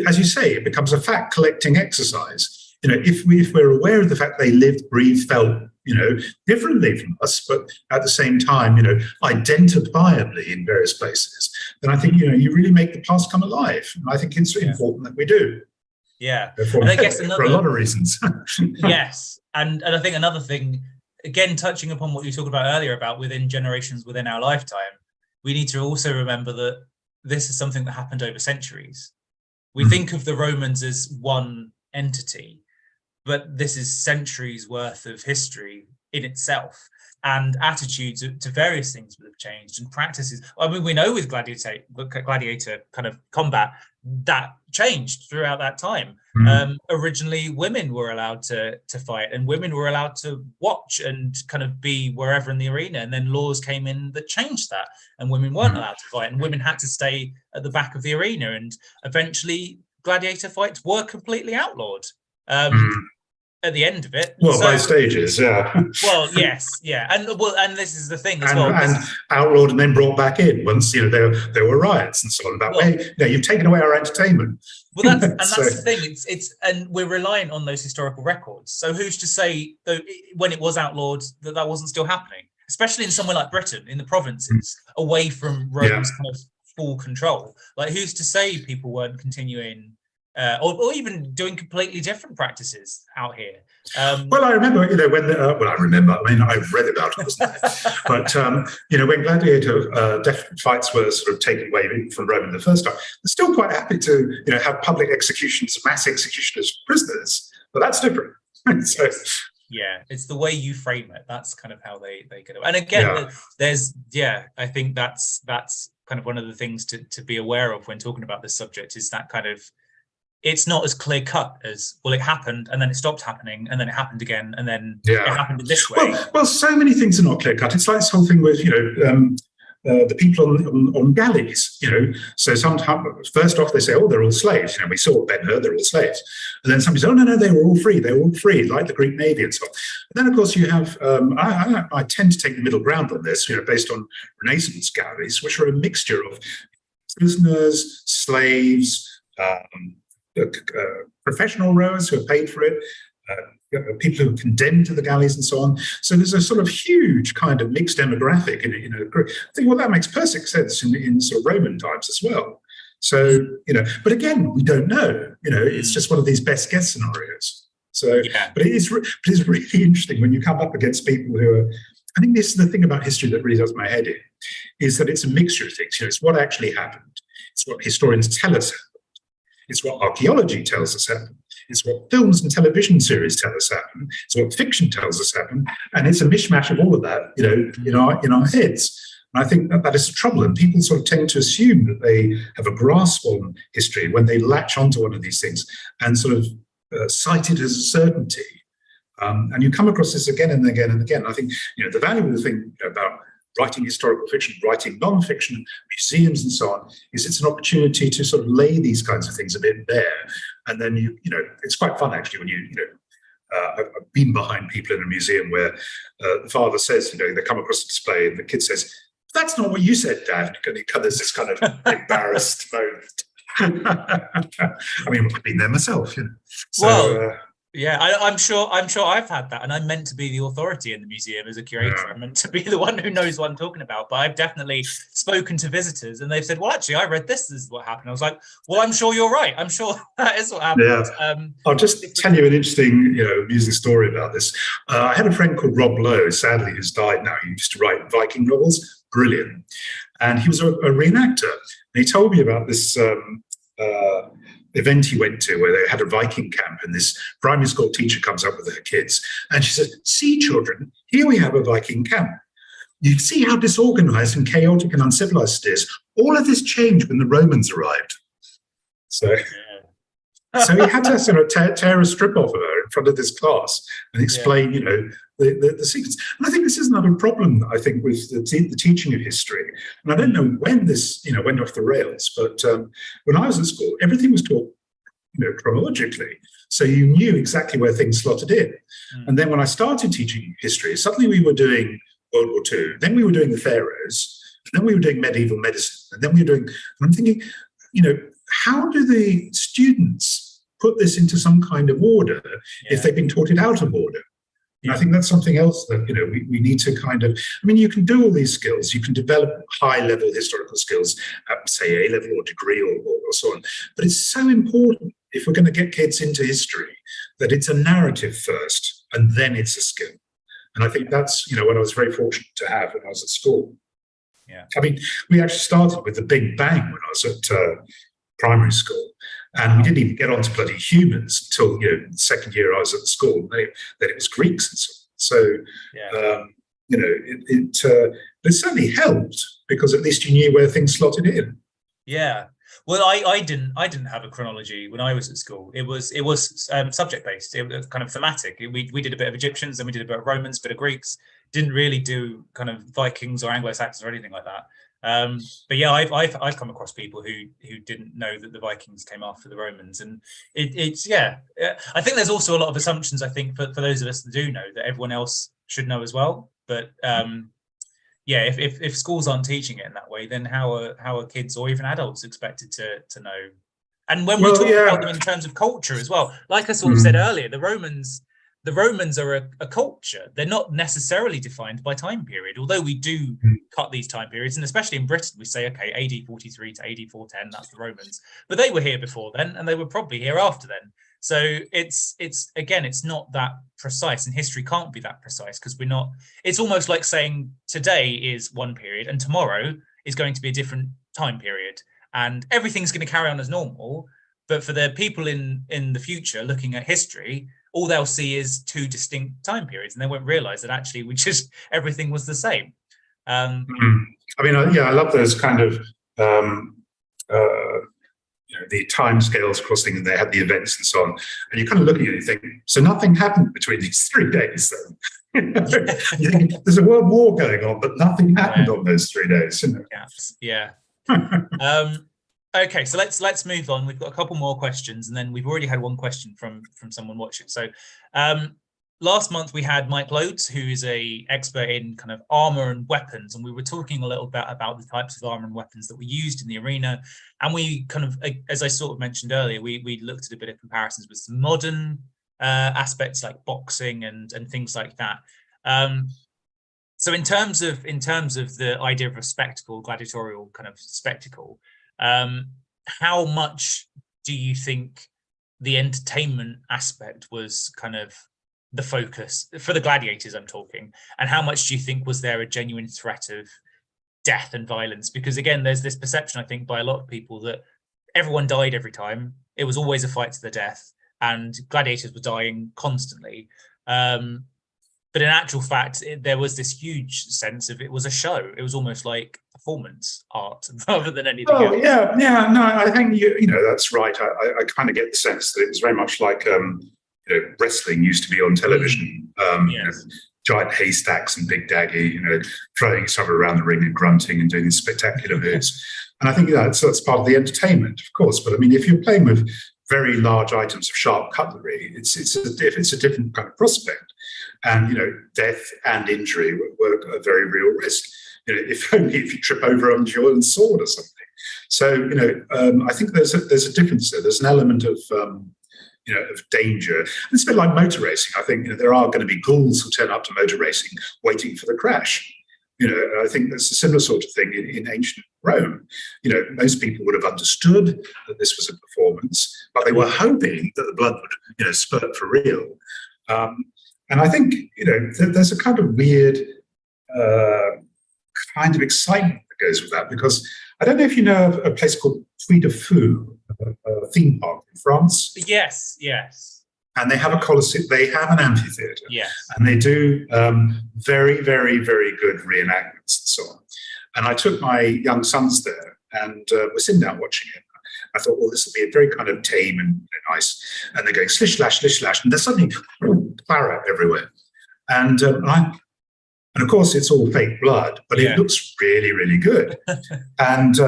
as you say, it becomes a fact-collecting exercise. If we're aware of the fact they lived, breathed, felt, differently from us, but at the same time, identifiably in various places, then I think, you really make the past come alive. And I think it's important that we do. Yeah. For a lot of reasons. Yes. And I think another thing, again, touching upon what you talked about earlier about within generations within our lifetime, we need to also remember that this is something that happened over centuries. We think of the Romans as one entity, but this is centuries worth of history in itself. And attitudes to various things would have changed, and practices. I mean, we know with gladiator kind of combat that changed throughout that time. Originally, women were allowed to fight, and women were allowed to watch and kind of be wherever in the arena. And then laws came in that changed that, and women weren't allowed to fight, and women had to stay at the back of the arena. And eventually, gladiator fights were completely outlawed. At the end of it, by stages, yeah. Well, yes, yeah, and this is the thing as and outlawed and then brought back in once there were riots and so on. You've taken away our entertainment. Well, that's the thing. It's and we're reliant on those historical records. So who's to say that when it was outlawed that wasn't still happening? Especially in somewhere like Britain, in the provinces, away from Rome's kind of full control. Like, who's to say people weren't continuing? Or even doing completely different practices out here. Well, I remember, I mean, I've read about it, but when gladiator fights were sort of taken away from Rome in the first time, they're still quite happy to, have public executions, mass executions of prisoners, but that's different. So, yeah, it's the way you frame it. That's kind of how they get it. And again, I think that's kind of one of the things to be aware of when talking about this subject, is that kind of, it's not as clear cut as, well, it happened and then it stopped happening and then it happened again and then it happened in this way. Well, so many things are not clear cut. It's like this whole thing with, the people on galleys, So sometimes, first off, they say, oh, they're all slaves. We saw Ben-Hur, they're all slaves. And then somebody says, oh, no, they were all free. They were all free, like the Greek Navy and so on. And then, of course, you have, I tend to take the middle ground on this, based on Renaissance galleys, which are a mixture of prisoners, slaves, professional rowers who are paid for it, people who are condemned to the galleys and so on. So there's a sort of huge kind of mixed demographic in a group. I think, well, that makes perfect sense in sort of Roman times as well. So, but again, we don't know. It's just one of these best guess scenarios. So, but it is really interesting when you come up against people who are, I think this is the thing about history that really does my head in, is that it's a mixture of things. It's what actually happened. It's what historians tell us happened. It's what archaeology tells us happened. It's what films and television series tell us happened. It's what fiction tells us happened. And it's a mishmash of all of that, in our heads. And I think that is the trouble. And people sort of tend to assume that they have a grasp on history when they latch onto one of these things and sort of cite it as a certainty. And you come across this again and again and again. I think, the valuable thing about writing historical fiction, writing non-fiction, museums and so on, is it's an opportunity to sort of lay these kinds of things a bit bare. And then, it's quite fun actually when I've been behind people in a museum where the father says, they come across a display and the kid says, that's not what you said, Dad. And there's this kind of embarrassed moment. I mean, I've been there myself, So, well, yeah, I'm sure I've had that, and I'm meant to be the authority in the museum as a curator. I'm meant to be the one who knows what I'm talking about. But I've definitely spoken to visitors, and they've said, "Well, actually, I read this is what happened." I was like, "Well, I'm sure you're right. I'm sure that is what happened." Yeah. I'll just tell you an interesting, amusing story about this. I had a friend called Rob Lowe, sadly, who's died now. He used to write Viking novels, brilliant, and he was a reenactor. And he told me about this. Event he went to where they had a Viking camp, and this primary school teacher comes up with her kids and she says, see, children, here we have a Viking camp. You see how disorganized and chaotic and uncivilized it is. All of this changed when the Romans arrived. So he had to sort of tear a strip off of her in front of this class and explain, the secrets. And I think this is another problem, I think, with the teaching of history. And I don't know when this, went off the rails, but when I was at school, everything was taught, chronologically. So you knew exactly where things slotted in. And then when I started teaching history, suddenly we were doing World War II, then we were doing the pharaohs, and then we were doing medieval medicine, and then we were doing, and I'm thinking, how do the students put this into some kind of order if they've been taught it out of order? And I think that's something else that, we need to kind of, you can do all these skills. You can develop high-level historical skills at, say, A-level or degree or so on. But it's so important, if we're going to get kids into history, that it's a narrative first, and then it's a skill. And I think that's, what I was very fortunate to have when I was at school. Yeah. We actually started with the Big Bang when I was at primary school. And we didn't even get on to bloody humans until, the second year I was at the school. Then it was Greeks and so on. So, Yeah. it certainly helped because at least you knew where things slotted in. Yeah. Well, I didn't have a chronology when I was at school. It was subject based. It was kind of thematic. We did a bit of Egyptians, and we did a bit of Romans, a bit of Greeks. Didn't really do kind of Vikings or Anglo-Saxons or anything like that. But yeah, I've come across people who didn't know that the Vikings came after the Romans, and it's I think there's also a lot of assumptions. I think for those of us that do know, that everyone else should know as well. But yeah, if schools aren't teaching it in that way, then how are kids or even adults expected to know? And when we talk about them in terms of culture as well, like I sort of said earlier, the Romans are a culture. They're not necessarily defined by time period, although we do cut these time periods, and especially in Britain, we say, okay, AD 43 to AD 410, that's the Romans. But they were here before then, and they were probably here after then. So it's not that precise, and history can't be that precise because we're not. It's almost like saying today is one period and tomorrow is going to be a different time period, and everything's going to carry on as normal. But for the people in the future looking at history, all they'll see is two distinct time periods, and they won't realize that actually everything was the same. I mean, I love those kind of the time scales across things, and they had the events and so on. And you're kind of looking at it and think, so nothing happened between these 3 days then. You think, there's a world war going on, but nothing happened on those 3 days. Yeah. Okay, so let's move on. We've got a couple more questions, and then we've already had one question from someone watching. So last month we had Mike Loads, who is a expert in kind of armor and weapons, and we were talking a little bit about the types of armor and weapons that we used in the arena. And we kind of, as I sort of mentioned earlier, we looked at a bit of comparisons with some modern aspects like boxing and things like that. So in terms of the idea of a spectacle, gladiatorial kind of spectacle, how much do you think the entertainment aspect was kind of the focus for the gladiators, I'm talking, and how much do you think was there a genuine threat of death and violence? Because again, there's this perception, I think, by a lot of people that everyone died every time. It was always a fight to the death, and gladiators were dying constantly. But in actual fact, there was this huge sense of it was a show. It was almost like performance art rather than anything else. No, I think that's right. I kind of get the sense that it was very much like wrestling used to be on television. Yes. Giant haystacks and big daggy, throwing each other around the ring and grunting and doing these spectacular moves. And I think that's part of the entertainment, of course. But I mean, if you're playing with very large items of sharp cutlery, it's a different kind of prospect. And death and injury were a very real risk. If only if you trip over on your own sword or something. So I think there's a difference there. There's an element of of danger. And it's a bit like motor racing. I think there are going to be ghouls who turn up to motor racing waiting for the crash. I think that's a similar sort of thing in ancient Rome. Most people would have understood that this was a performance, but they were hoping that the blood would spurt for real. And I think there's a kind of weird kind of excitement that goes with that, because I don't know if you know of a place called Puy de Fou, a theme park in France. Yes. And they have a coliseum, they have an amphitheatre. Yes. And they do very, very, very good reenactments and so on. And I took my young sons there, and we're sitting down watching it. I thought, well, this will be a very kind of tame and nice. And they're going slish slash, and there's suddenly claret everywhere. And of course, it's all fake blood, but it looks really, really good. And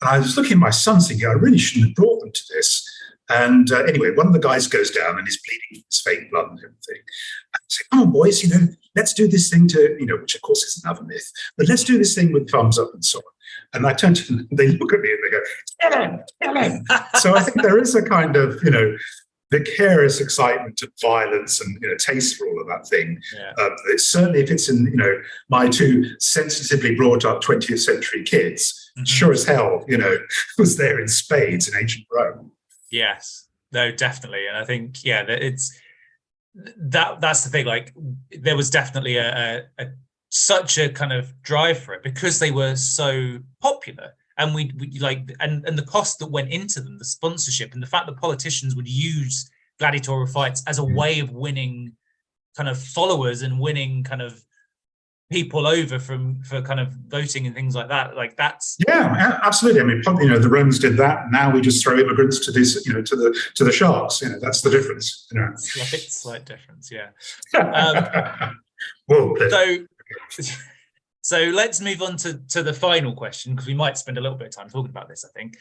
I was looking at my sons thinking, I really shouldn't have brought them to this. And anyway, one of the guys goes down and is bleeding from his fake blood and everything. And I say, come on, boys, let's do this thing to, which of course is another myth, but let's do this thing with thumbs up and so on. And I turn to them, they look at me and they go, kill him. So I think there is a kind of, vicarious excitement of violence and taste for all of that thing. Certainly if it's in my two sensitively brought up 20th century kids, sure as hell was there in spades in ancient Rome. Yes, no, definitely. And I think that's the thing, like there was definitely a such a kind of drive for it because they were so popular. And we like, and the cost that went into them, the sponsorship, and the fact that politicians would use gladiatorial fights as a way of winning kind of followers and winning kind of people over for kind of voting and things like that. Like that's absolutely. I mean, the Romans did that. Now we just throw immigrants to this, to the sharks. That's the difference. Slight difference, yeah. Whoa, so let's move on to the final question, because we might spend a little bit of time talking about this, I think,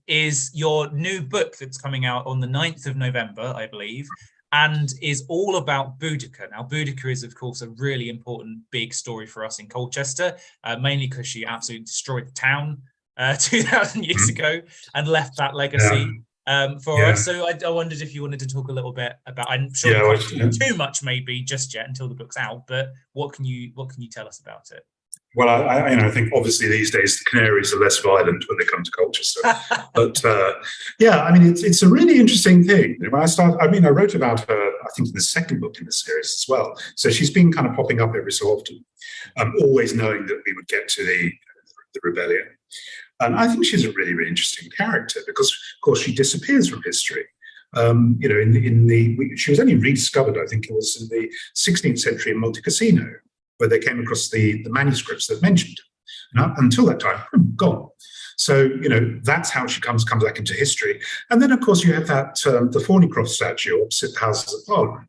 is your new book that's coming out on the 9th of November, I believe, and is all about Boudica. Now, Boudica is, of course, a really important, big story for us in Colchester, mainly because she absolutely destroyed the town 2,000 years ago and left that legacy for us. So I wondered if you wanted to talk a little bit about, I'm sure you can't talk too much maybe just yet until the book's out, but what can you tell us about it? Well, I think obviously these days the Canaries are less violent when they come to Colchester, but it's a really interesting thing. When I wrote about her, I think, in the second book in the series as well. So she's been kind of popping up every so often, always knowing that we would get to the rebellion. And I think she's a really, really interesting character because, of course, she disappears from history. She was only rediscovered, I think it was in the 16th century in Monte Cassino, where they came across the manuscripts that mentioned it. And until that time, gone. So, that's how she comes back into history. And then, of course, you have that the Thornycroft statue opposite the Houses of Parliament.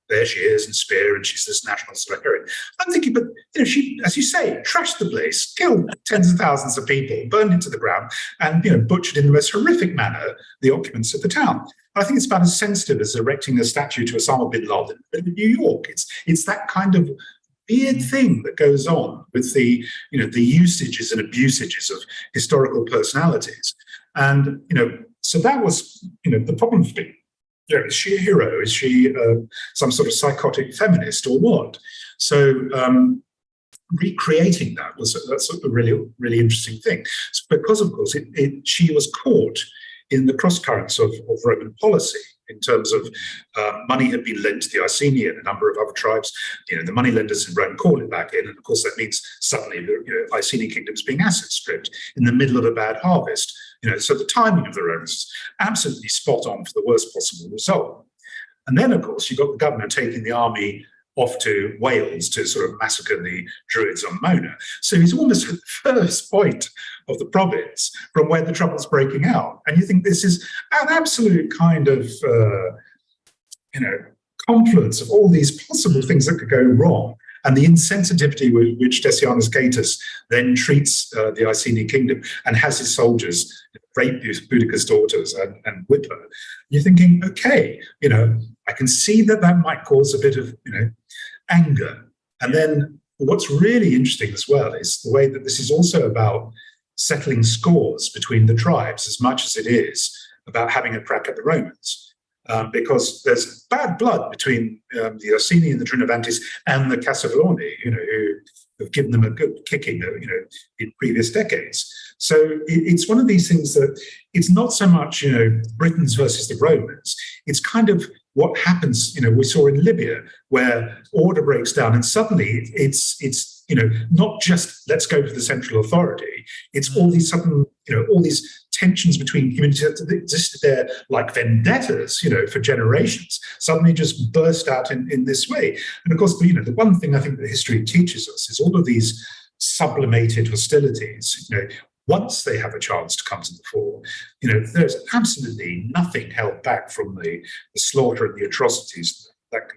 There she is in spear, and she's this national heroine. I'm thinking, but she, as you say, trashed the place, killed tens of thousands of people, burned it to the ground, and butchered in the most horrific manner the occupants of the town. I think it's about as sensitive as erecting a statue to Osama bin Laden in New York. It's that kind of weird thing that goes on with the usages and abusages of historical personalities. And so that was the problem for me. Is she a hero? Is she some sort of psychotic feminist or what? So recreating that's a really, really interesting thing. Because, of course, she was caught in the cross currents of Roman policy in terms of money had been lent to the Iceni and a number of other tribes. The money lenders in Rome call it back in, and of course that means suddenly the Iceni kingdom's being asset stripped in the middle of a bad harvest. So the timing of the Romans is absolutely spot on for the worst possible result. And then, of course, you've got the governor taking the army off to Wales to sort of massacre the Druids on Mona. So he's almost at the first point of the province from where the trouble's breaking out. And you think this is an absolute kind of, confluence of all these possible things that could go wrong. And the insensitivity with which Decianus Catus then treats the Iceni kingdom and has his soldiers rape Boudica's daughters and whip her. You're thinking, okay, I can see that might cause a bit of, anger. And then what's really interesting as well is the way that this is also about settling scores between the tribes as much as it is about having a crack at the Romans. Because there's bad blood between the Iceni and the Trinovantes and the Cassivelloni, who have given them a good kicking, in previous decades. So it's one of these things that it's not so much, Britons versus the Romans. It's kind of what happens, we saw in Libya, where order breaks down and suddenly it's not just let's go for the central authority. It's all these sudden, all these tensions between communities that existed there like vendettas, for generations, suddenly just burst out in this way. And of course, the one thing I think that history teaches us is all of these sublimated hostilities, once they have a chance to come to the fore, there's absolutely nothing held back from the slaughter and the atrocities that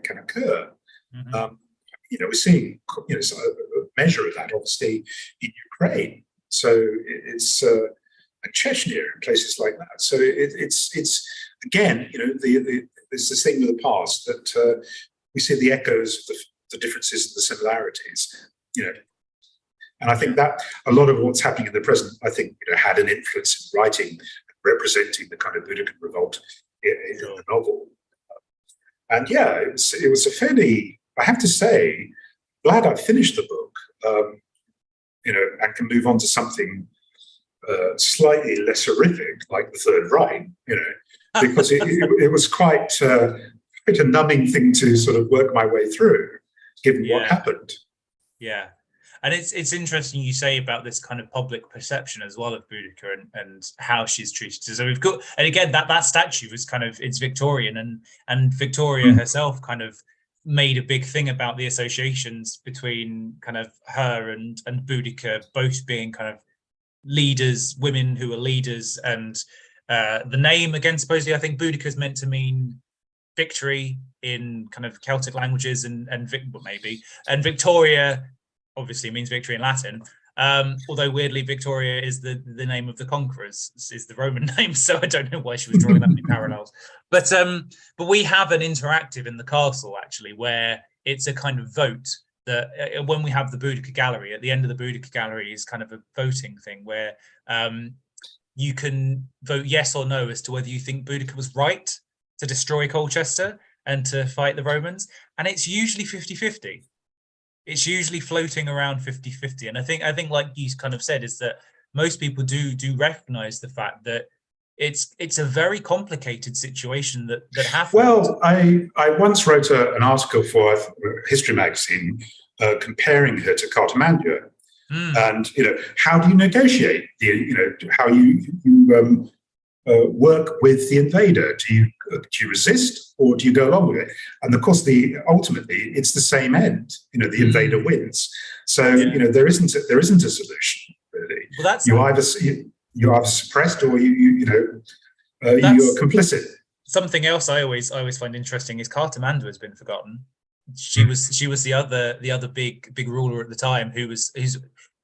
can occur. Mm-hmm. We're seeing a measure of that, obviously, in Ukraine. So it's and Chechnya and places like that. So it's again, there's this thing with the past that we see the echoes of the differences and the similarities. And I think that a lot of what's happening in the present, I think, had an influence in writing and representing the kind of Boudican revolt in the novel. And it was a fairly, I have to say, glad I finished the book, and can move on to something slightly less horrific, like the Third Reich, because it was quite a numbing thing to sort of work my way through, given what happened. Yeah. And it's interesting you say about this kind of public perception as well of Boudica and how she's treated. So we've got, and again, that statue was kind of, it's Victorian, and Victoria herself kind of made a big thing about the associations between kind of her and Boudica both being kind of leaders, women who are leaders, and the name, again, supposedly I think Boudica is meant to mean victory in kind of Celtic languages, and Victoria obviously means victory in Latin, although weirdly Victoria is the name of the conquerors, is the Roman name, so I don't know why she was drawing that many parallels. But we have an interactive in the castle actually, where it's a kind of vote that when we have the Boudica Gallery, at the end of the Boudica Gallery is kind of a voting thing where you can vote yes or no as to whether you think Boudica was right to destroy Colchester and to fight the Romans, and it's usually 50-50. It's usually floating around 50-50, and I think like you kind of said, is that most people do recognize the fact that it's a very complicated situation that happens. Well, I once wrote an article for a history magazine comparing her to Cartimandua, and how do you negotiate? How you work with the invader? Do you resist, or do you go along with it? And of course, ultimately it's the same end. The invader wins. So there isn't a solution really. Well, that's you're either suppressed or you're complicit. Something else I always find interesting is Cartimandua has been forgotten. She was the other big ruler at the time who's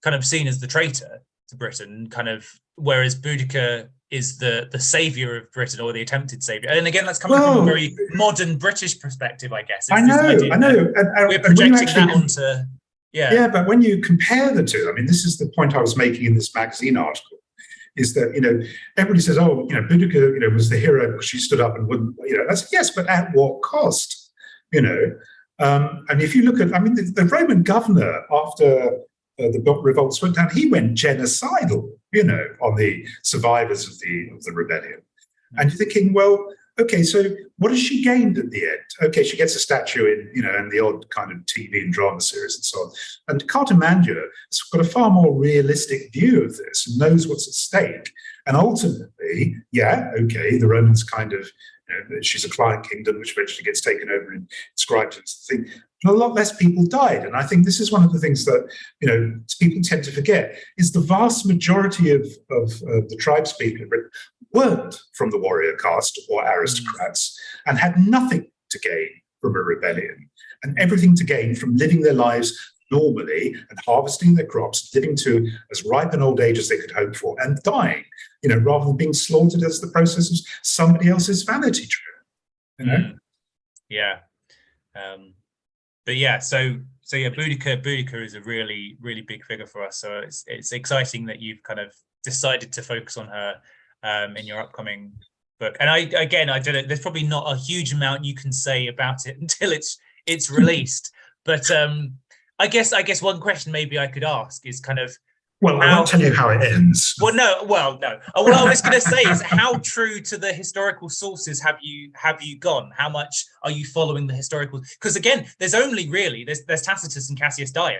kind of seen as the traitor to Britain, kind of, whereas Boudica is the savior of Britain, or the attempted savior. And again, that's coming from a very modern British perspective, I guess. I know. And we're projecting that onto. Yeah, but when you compare the two, I mean, this is the point I was making in this magazine article, is that, everybody says, Boudica, was the hero because she stood up and wouldn't, I said, yes, but at what cost? And if you look at, I mean, the Roman governor, after the revolts went down, he went genocidal, on the survivors of the rebellion. And you're thinking, well, okay, so what has she gained at the end? Okay, she gets a statue in the odd kind of TV and drama series and so on. And Cartimandua has got a far more realistic view of this and knows what's at stake. And ultimately, the Romans kind of, she's a client kingdom, which eventually gets taken over and inscribed into the thing. But a lot less people died. And I think this is one of the things that, people tend to forget, is the vast majority of the tribespeople in Britain weren't from the warrior caste or aristocrats and had nothing to gain from a rebellion and everything to gain from living their lives normally and harvesting their crops, living to as ripe an old age as they could hope for, and dying, rather than being slaughtered as the process of somebody else's vanity driven. Yeah. But yeah, so Boudica is a really, really big figure for us. So it's exciting that you've kind of decided to focus on her in your upcoming book. And I don't know, there's probably not a huge amount you can say about it until it's released. But I guess one question maybe I could ask is kind of, well, I won't tell you how it ends. Well, no. What I was going to say is, how true to the historical sources have you gone? How much are you following the historical? Because again, there's only really there's Tacitus and Cassius Dio.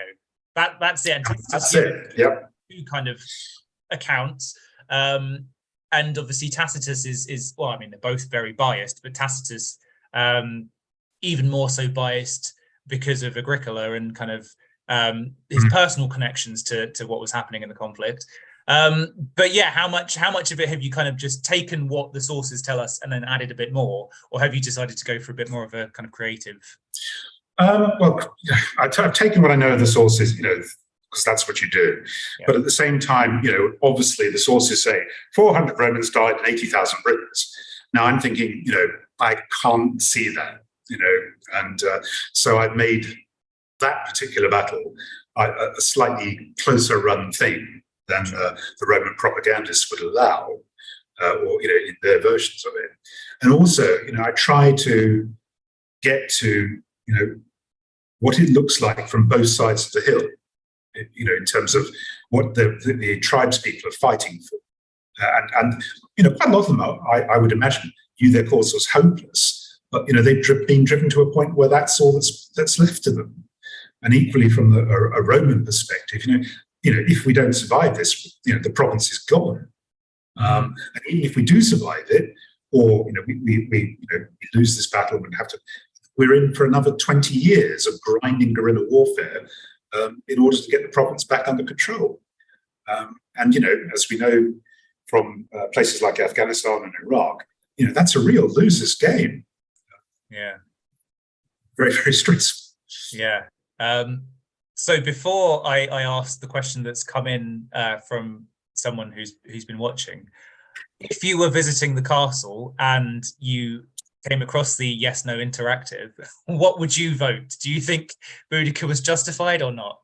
That's it. That's it. Yep. Two kind of accounts, and obviously Tacitus is well, I mean, they're both very biased, but Tacitus even more so biased because of Agricola and kind of his personal connections to what was happening in the conflict. But yeah, how much of it have you kind of just taken what the sources tell us and then added a bit more, or have you decided to go for a bit more of a kind of creative? Well, I've taken what I know of the sources, because that's what you do. Yeah. But at the same time, obviously the sources say 400 Romans died and 80,000 Britons. Now I'm thinking, I can't see that, and so I've made that particular battle a slightly closer run thing than the Roman propagandists would allow, or in their versions of it. And also, I try to get to what it looks like from both sides of the hill, in terms of what the tribespeople are fighting for, and quite a lot of them I would imagine view their cause as hopeless, but they've been driven to a point where that's all that's left to them. And equally from a Roman perspective, if we don't survive this, the province is gone. And even if we do survive it, or we lose this battle and we're in for another 20 years of grinding guerrilla warfare in order to get the province back under control. And as we know from places like Afghanistan and Iraq, that's a real loser's game. Yeah. Very, very stressful. Yeah. So before I ask the question that's come in from someone who's been watching, if you were visiting the castle and you came across the yes no interactive, what would you vote? Do you think Boudica was justified or not?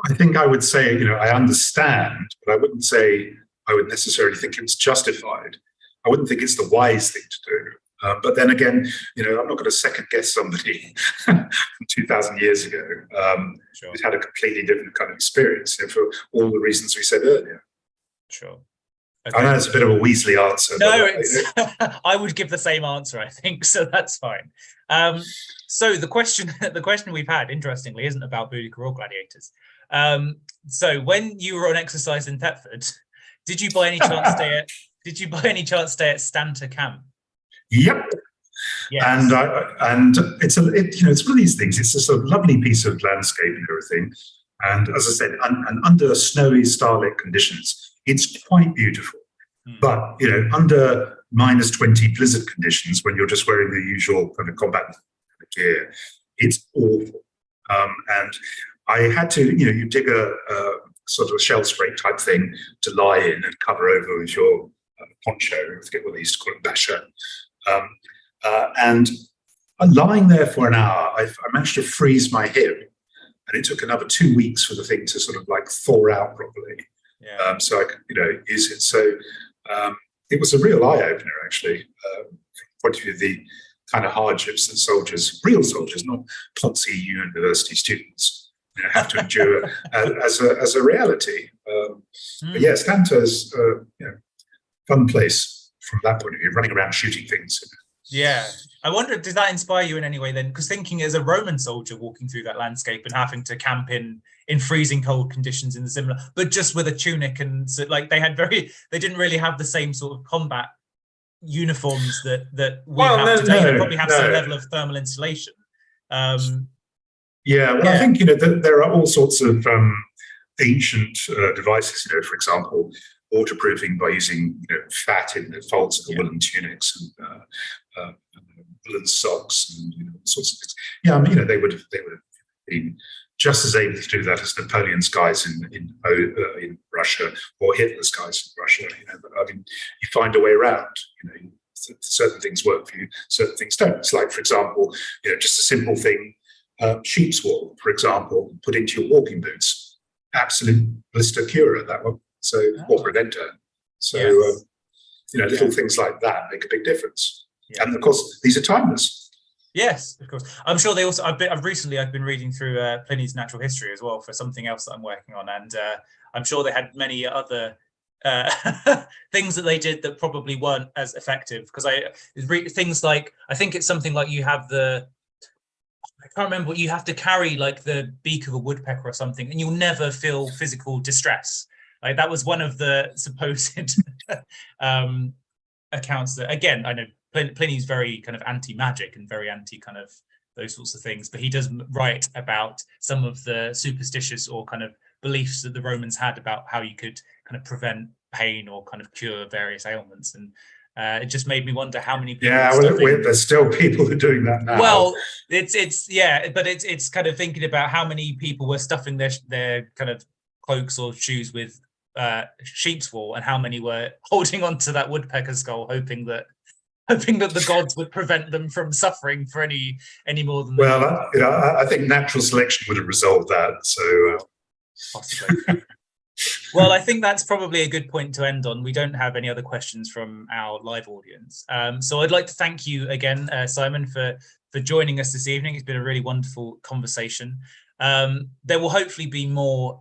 I think I would say, I understand, but I wouldn't say I would necessarily think it was justified. I wouldn't think it's the wise thing to do. But then again, I'm not going to second guess somebody from 2,000 years ago who's had a completely different kind of experience for all the reasons we said earlier. Sure. Okay. I know it's a bit of a Weasley answer. No, I would give the same answer, I think, so that's fine. So the question we've had, interestingly, isn't about Boudica or Gladiators. So when you were on exercise in Thetford, did you by any chance stay at Stanter Camp? Yep. Yes. And it's one of these things. It's a sort of lovely piece of landscape and everything. And as I said, and under snowy, starlit conditions, it's quite beautiful. But under -20 blizzard conditions, when you're just wearing the usual kind of combat gear, it's awful. And I had to, you dig a sort of a shell scrape type thing to lie in and cover over with your poncho. I forget what they used to call it, basher. And lying there for an hour, I managed to freeze my hip, and it took another 2 weeks for the thing to sort of like thaw out properly. Yeah. So I could, use it. So it was a real eye opener, actually, from the point of view of the kind of hardships that real soldiers, not Ponzi university students, have to endure as a reality. But yeah, Stanter's fun place from that point of view, running around shooting things. Yeah. I wonder, does that inspire you in any way then? Because thinking as a Roman soldier walking through that landscape and having to camp in freezing cold conditions in the similar, but just with a tunic, and so like they didn't really have the same sort of combat uniforms that we have today. They probably have some level of thermal insulation. I think there are all sorts of ancient devices. For example, waterproofing by using fat in the folds of the woolen tunics and woolen socks and all sorts of things. Yeah, I mean, they would have been just as able to do that as Napoleon's guys in Russia or Hitler's guys in Russia. But I mean, you find a way around. Certain things work for you, certain things don't. It's like, for example, just a simple thing, sheep's wool, for example, put into your walking boots. Absolute blister curer, that one. So, or preventer. So, little things like that make a big difference. Yeah. And of course, these are timeless. Yes, of course. I'm sure they also. I've been reading through Pliny's Natural History as well for something else that I'm working on, and I'm sure they had many other things that they did that probably weren't as effective. Because things like, I think it's something like you have I can't remember what you have to carry, like the beak of a woodpecker or something, and you'll never feel physical distress. Like that was one of the supposed accounts that, again, I know Pliny's very kind of anti-magic and very anti kind of those sorts of things, but he does write about some of the superstitious or kind of beliefs that the Romans had about how you could kind of prevent pain or kind of cure various ailments. And it just made me wonder how many people. Yeah, there's still people who are doing that now. Well, it's kind of thinking about how many people were stuffing their kind of cloaks or shoes with sheep's wool, and how many were holding onto that woodpecker skull, hoping that the gods would prevent them from suffering for any more than. Well, I think natural selection would have resolved that. So possibly. Well, I think that's probably a good point to end on. We don't have any other questions from our live audience. So I'd like to thank you again, Simon, for joining us this evening. It's been a really wonderful conversation. There will hopefully be more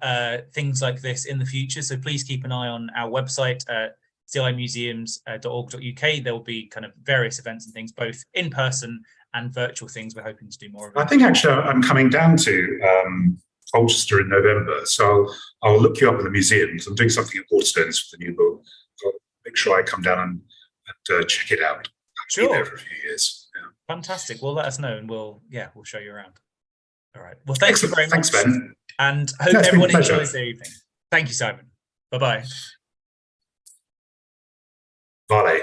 things like this in the future. So please keep an eye on our website, cimuseums.org.uk. There will be kind of various events and things, both in person and virtual things. We're hoping to do more of I it. think actually I'm coming down to Colchester in November, so I'll look you up at the museums. I'm doing something at Waterstones for the new book. I'll make sure I come down and check it out. I'll be there for a few years. Yeah. Fantastic. Well, let us know, and we'll show you around. All right. Well, thank you very much. Thanks, Ben. And I hope everyone enjoys their evening. Thank you, Simon. Bye-bye. Bye.